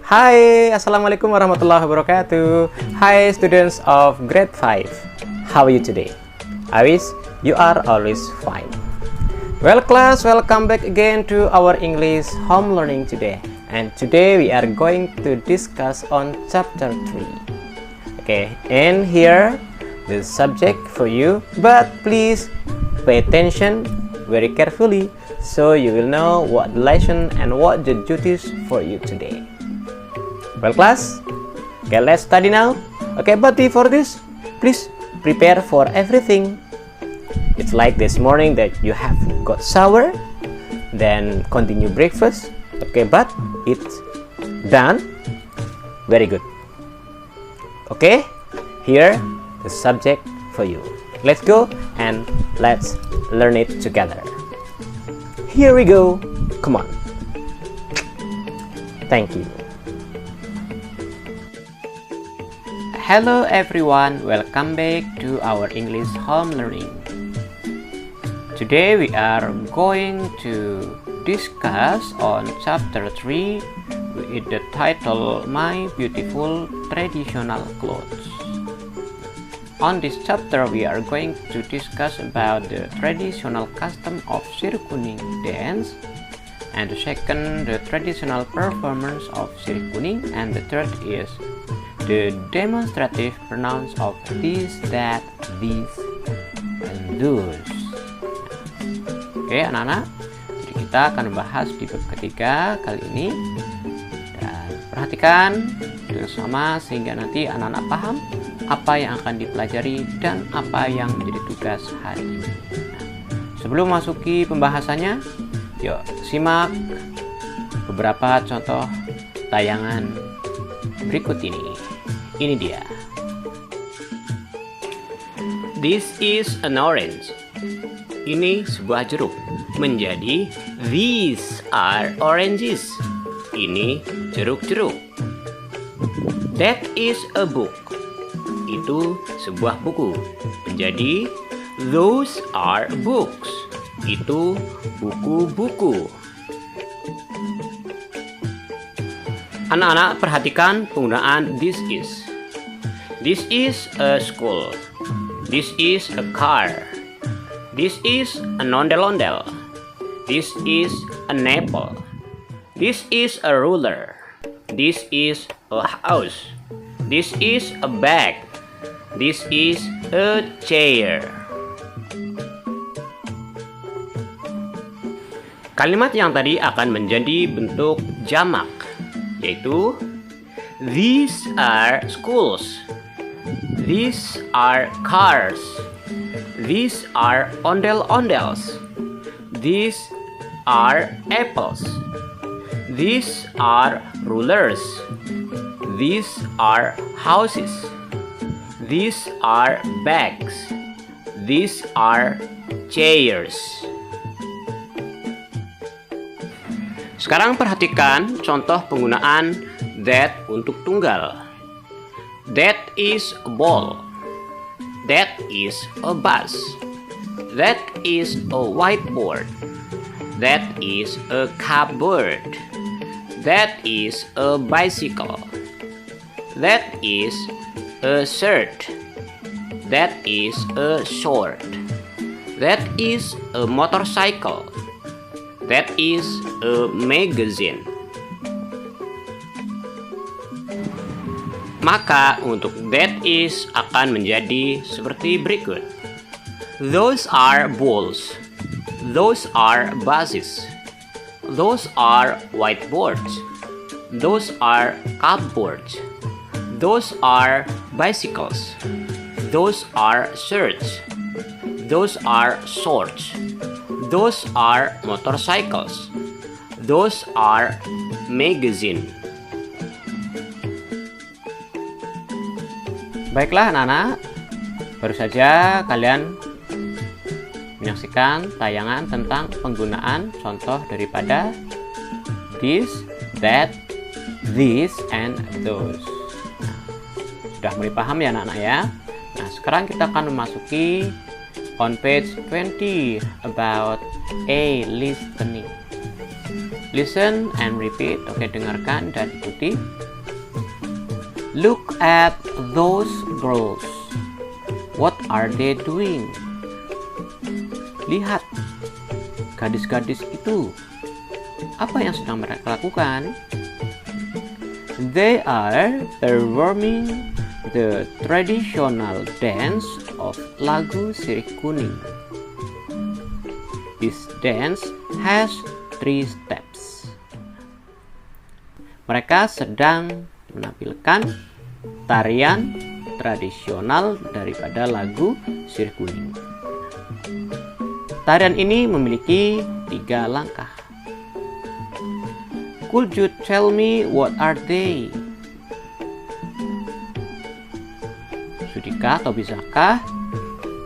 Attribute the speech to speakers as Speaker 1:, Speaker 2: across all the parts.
Speaker 1: Hi, Assalamualaikum warahmatullahi wabarakatuh. Hi students of grade 5. How are you today? I wish you are always fine. Well class, welcome back again to our English home learning today. And today we are going to discuss on chapter 3. Okay, and here the subject for you, but please pay attention very carefully so you will know what the lesson and what the duties for you today. Well class, okay, let's study now. Okay, but before this, please prepare for everything. It's like this morning that you have got shower, then continue breakfast. Okay, but it's done. Very good. Okay, here the subject for you. Let's go and let's learn it together. Here we go. Come on. Thank you. Hello everyone, welcome back to our English home learning. Today we are going to discuss on chapter 3 with the title My Beautiful Traditional Clothes. On this chapter we are going to discuss about the traditional custom of Sirip Kuning dance, and the second the traditional performance of Sirip Kuning, and the third is the demonstrative pronouns of this, that, these, and those. Oke anak-anak, jadi kita akan membahas di bab ketiga kali ini. Dan perhatikan dengan sama sehingga nanti anak-anak paham apa yang akan dipelajari dan apa yang menjadi tugas hari ini. Nah, sebelum masuki pembahasannya, yuk simak beberapa contoh tayangan berikut ini. Ini dia. This is an orange. Ini sebuah jeruk. Menjadi these are oranges. Ini jeruk-jeruk. That is a book. Itu sebuah buku. Menjadi those are books. Itu buku-buku. Anak-anak perhatikan penggunaan this is. This is a school. This is a car. This is an ondel-ondel. This is an apple. This is a ruler. This is a house. This is a bag. This is a chair. Kalimat yang tadi akan menjadi bentuk jamak, yaitu these are schools, these are cars, these are ondel-ondels, these are apples, these are rulers, these are houses, these are bags, these are chairs. Sekarang perhatikan contoh penggunaan that untuk tunggal. That is a ball. That is a bus. That is a whiteboard. That is a cupboard. That is a bicycle. That is a shirt. That is a sword. That is a motorcycle. That is a magazine. Maka untuk that is akan menjadi seperti berikut. Those are balls. Those are buses. Those are whiteboards. Those are cupboards. Those are bicycles. Those are shirts. Those are swords. Those are motorcycles. Those are magazine. Baiklah anak-anak, baru saja kalian menyaksikan tayangan tentang penggunaan contoh daripada this, that, these, and those. Nah, sudah mulai paham ya anak-anak ya? Nah, sekarang kita akan memasuki on page 20 about a listening. Listen and repeat. Oke, dengarkan dan ikuti. Look at those girls. What are they doing? Lihat gadis-gadis itu. Apa yang sedang mereka lakukan? They are performing the traditional dance of lagu Sirih Kuning. This dance has 3 steps. Mereka sedang menampilkan tarian tradisional daripada lagu Sirih Kuning. Tarian ini memiliki 3 langkah. Could you tell me what are they? Sudikah atau bisakah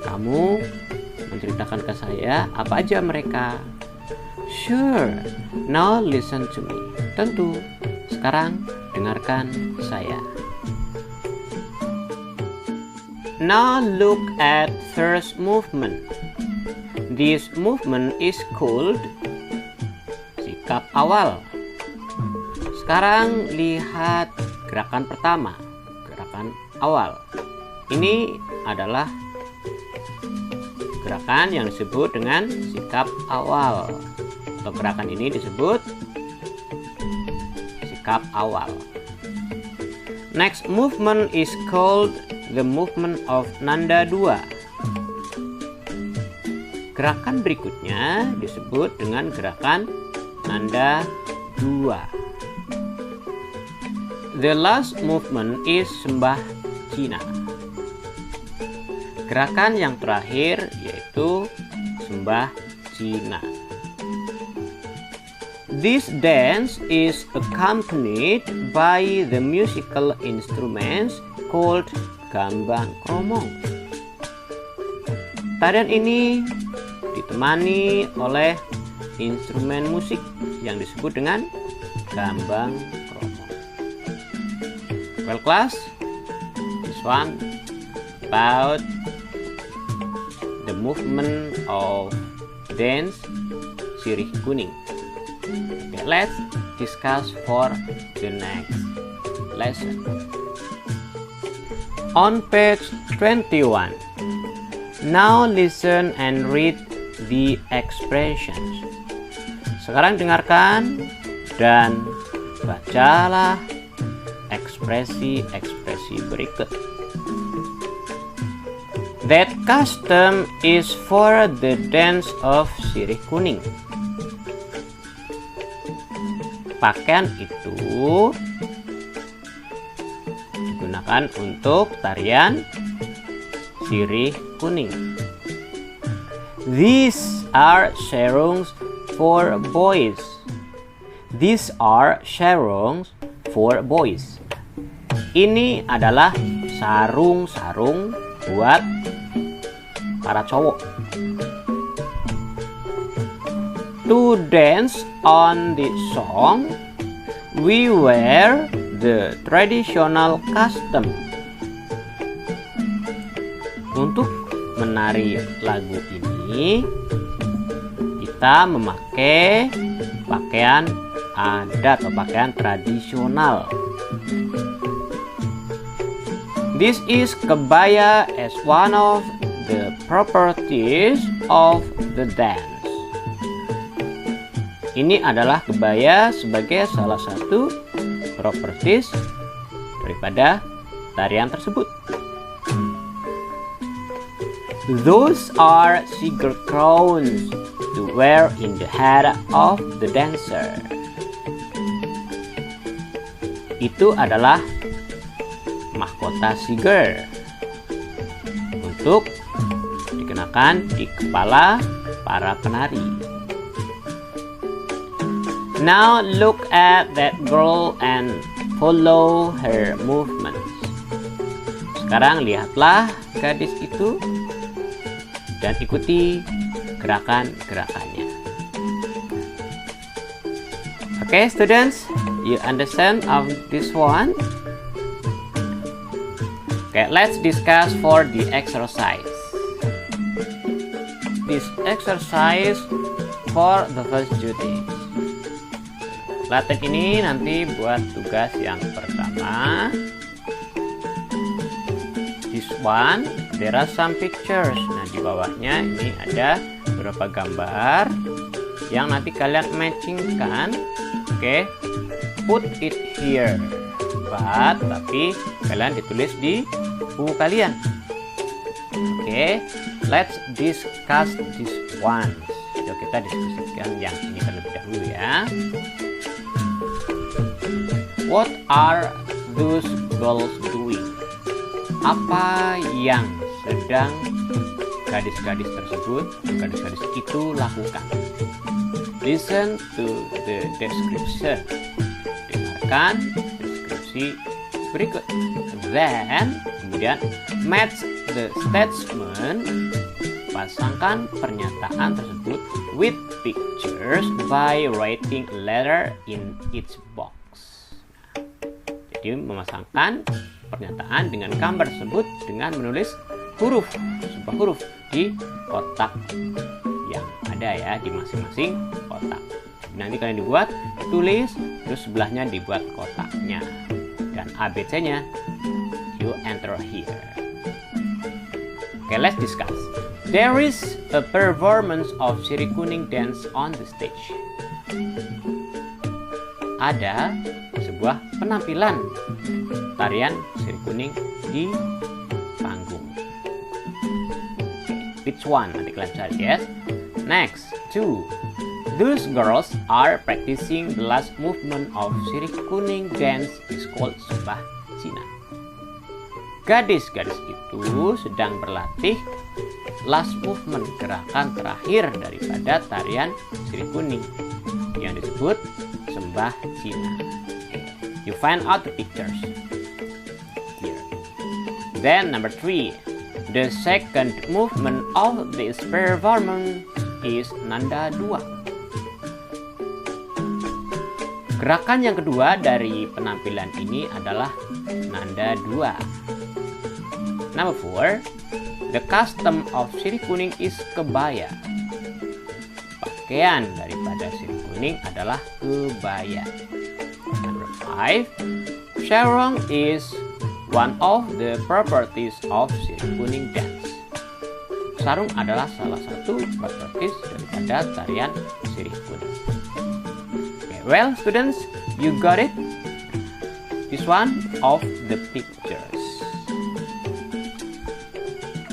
Speaker 1: kamu menceritakan ke saya apa aja mereka? Sure, now listen to me. Tentu, sekarang dengarkan saya. Now look at first movement. This movement is called sikap awal. Sekarang lihat gerakan pertama, gerakan awal. Ini adalah gerakan yang disebut dengan sikap awal. Atau gerakan ini disebut sikap awal. Next movement is called the movement of nanda 2. Gerakan berikutnya disebut dengan gerakan nanda 2. The last movement is sembah Cina. Gerakan yang terakhir yaitu sembah Cina. This dance is accompanied by the musical instruments called gambang kromong. Tarian ini ditemani oleh instrumen musik yang disebut dengan gambang kromong. Well class, this one about the movement of dance Sirih Kuning. Okay, let's discuss for the next lesson. On page 21, now listen and read the expressions. Sekarang dengarkan dan bacalah ekspresi-ekspresi berikut. That custom is for the dance of Sirih Kuning. Pakaian itu digunakan untuk tarian Sirih Kuning. These are sarongs for boys. These are sarongs for boys. Ini adalah sarung-sarung buat para cowok. To dance on this song, we wear the traditional costume. Untuk menari lagu ini, kita memakai pakaian adat atau pakaian tradisional. This is kebaya as one of the properties of the dance. Ini adalah kebaya sebagai salah satu properties daripada tarian tersebut. Those are sugar crowns to wear in the head of the dancer. Itu adalah mahkota siger untuk dikenakan di kepala para penari. Now look at that girl and follow her movements. Sekarang lihatlah gadis itu dan ikuti gerakan-gerakannya. Okay, students, you understand of this one? Okay, let's discuss for the exercise. This exercise for the first duty. Laten ini nanti buat tugas yang pertama. This one, there are some pictures. Nah, di bawahnya ini ada beberapa gambar yang nanti kalian matchingkan. Oke, put it here. Tapi kalian ditulis di buku kalian. Oke, let's discuss this one. Yuk kita diskusikan yang ini terlebih dahulu ya. What are those girls doing? Apa yang sedang gadis-gadis itu lakukan? Listen to the description. Dengarkan deskripsi berikut. Then, kemudian match the statement. Pasangkan pernyataan tersebut with pictures by writing a letter in each box. Jadi memasangkan pernyataan dengan gambar tersebut dengan menulis sebuah huruf di kotak yang ada ya, di masing-masing kotak. Nanti kalian tulis, terus sebelahnya dibuat kotaknya. Dan ABC-nya you enter here. Okay, let's discuss. There is a performance of Sirih Kuning dance on the stage. Ada sebuah penampilan tarian Sirih Kuning di panggung. Which one? Nanti kalian cari ya. Next, 2. Those girls are practicing the last movement of Sirih Kuning dance is called Sembah Cina. Gadis-gadis itu sedang berlatih last movement, gerakan terakhir daripada tarian Sirih Kuning yang disebut Sembah Cina. You find out the pictures here. Then number 3, the second movement of this performance is Nanda 2. Gerakan yang kedua dari penampilan ini adalah Nanda 2. Number 4, the custom of Sirih Kuning is kebaya. Pakaian daripada Sirih Kuning adalah kebaya. Number 5, sarong is one of the properties of Sirih Kuning dance. Sarung adalah salah satu properties daripada tarian Sirih Kuning. Okay, well students, you got it? This one of the pictures.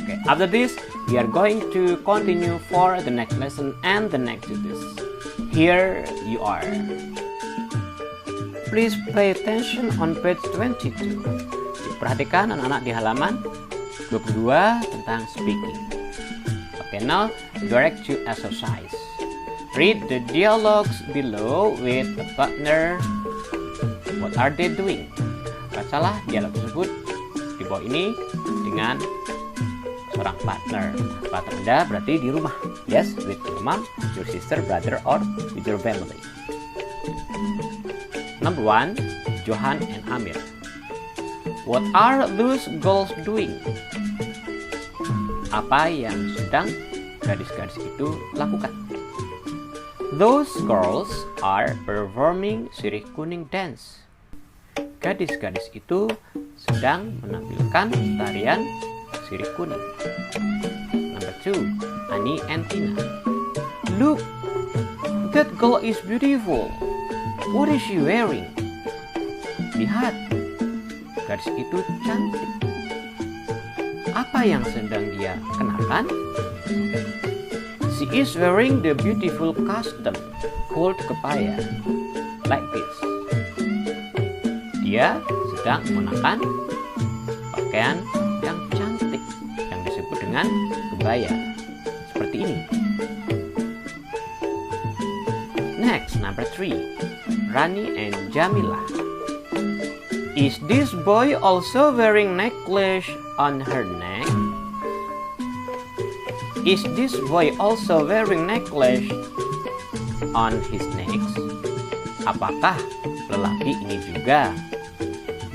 Speaker 1: Okay, after this, we are going to continue for the next lesson and the next duties. Here you are. Please pay attention on page 22. Perhatikan anak-anak di halaman 22 tentang speaking. Okay, now direct to exercise. Read the dialogues below with a partner. What are they doing? Bacalah dialog tersebut di bawah ini dengan seorang partner. Partner Anda berarti di rumah. Yes, with your mom, your sister, brother, or with your family. Number 1, Johan and Amir. What are those girls doing? Apa yang sedang gadis-gadis itu lakukan? Those girls are performing Sirih Kuning dance. Gadis-gadis itu sedang menampilkan tarian Sirih Kuning. Number 2, Ani and Tina. Look, that girl is beautiful. What is she wearing? Lihat, gadis itu cantik. Apa yang sedang dia kenakan? She is wearing the beautiful costume called kebaya, like this. Dia sedang mengenakan pakaian yang cantik yang disebut dengan kebaya, seperti ini. Next, number 3, Rani and Jamila. Is this boy also wearing necklace on her neck? Is this boy also wearing necklace on his neck? Apakah lelaki ini juga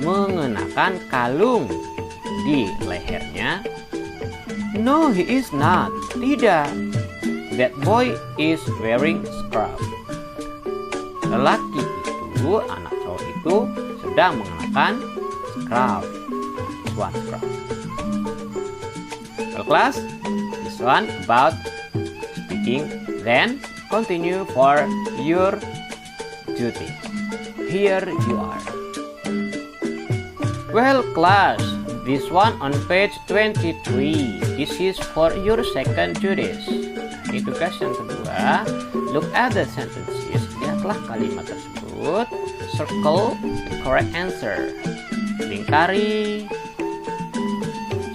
Speaker 1: mengenakan kalung di lehernya? No, he is not. Tidak. That boy is wearing scarf. Lelaki itu itu anak cowok itu sedang mengenakan scarf. This one scarf. Well, class, this one about speaking. Then continue for your duty. Here you are. Well, class, this one on page 23. This is for your second duties. Ini tugas yang kedua. Look at the sentences. Lihatlah kalimat tersebut. Circle the correct answer. Lingkari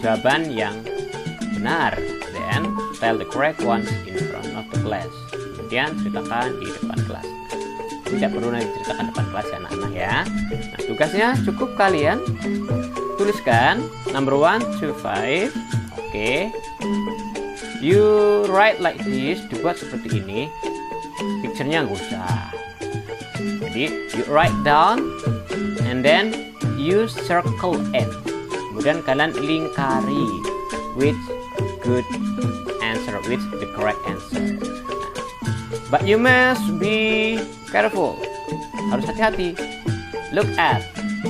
Speaker 1: jawaban yang benar. Then tell the correct ones in front of the class. Kemudian ceritakan di depan kelas. Tidak perlu nanti ceritakan depan kelas ya anak-anak ya. Nah, tugasnya cukup kalian tuliskan number 1 to 5. Oke. You write like this, dibuat seperti ini. Picture-nya nggak usah. Jadi you write down and then you circle it. Kemudian kalian lingkari which good answer, which the correct answer. But you must be careful. Harus hati-hati. Look at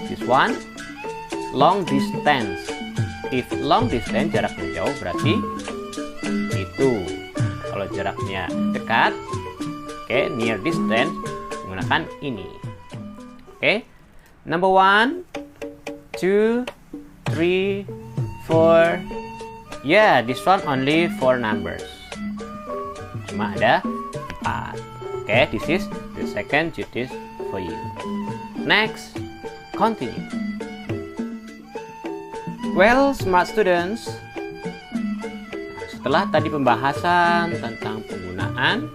Speaker 1: this one. Long distance. If long distance, jaraknya jauh, berarti itu. Kalau jaraknya dekat, oke, near distance, menggunakan ini. Oke. Number 1, 2, 3, 4. Yeah, this one only 4 numbers. Cuma ada 4. Okay, this is the second duties for you. Next, continue. Well, smart students, setelah tadi pembahasan tentang penggunaan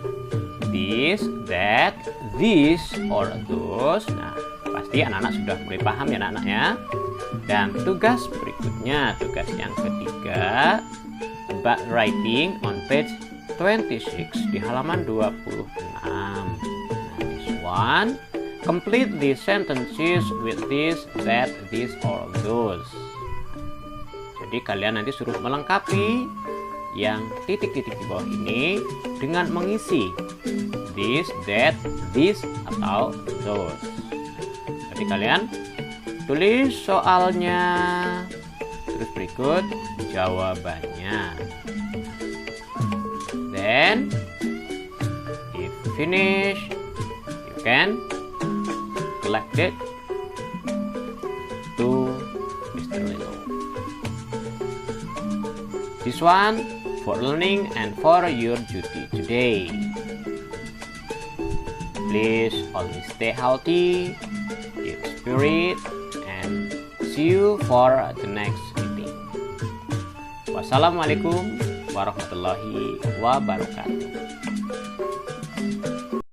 Speaker 1: this, that, this, or those, nah pasti anak-anak sudah mulai paham ya anak-anak ya. Dan tugas berikutnya, tugas yang ketiga, about writing on page 26 di halaman 26. Nah, this one, complete the sentences with this, that, this, or those. Jadi kalian nanti suruh melengkapi yang titik-titik di bawah ini dengan mengisi this, that, this, atau those. Jadi kalian tulis soalnya, terus berikut jawabannya. Then, if finish, you can collect it to Mr. Lilo. This one for learning and for your duty today. Please always stay healthy, keep spirit, and see you for the next meeting. Wassalamualaikum warahmatullahi wabarakatuh.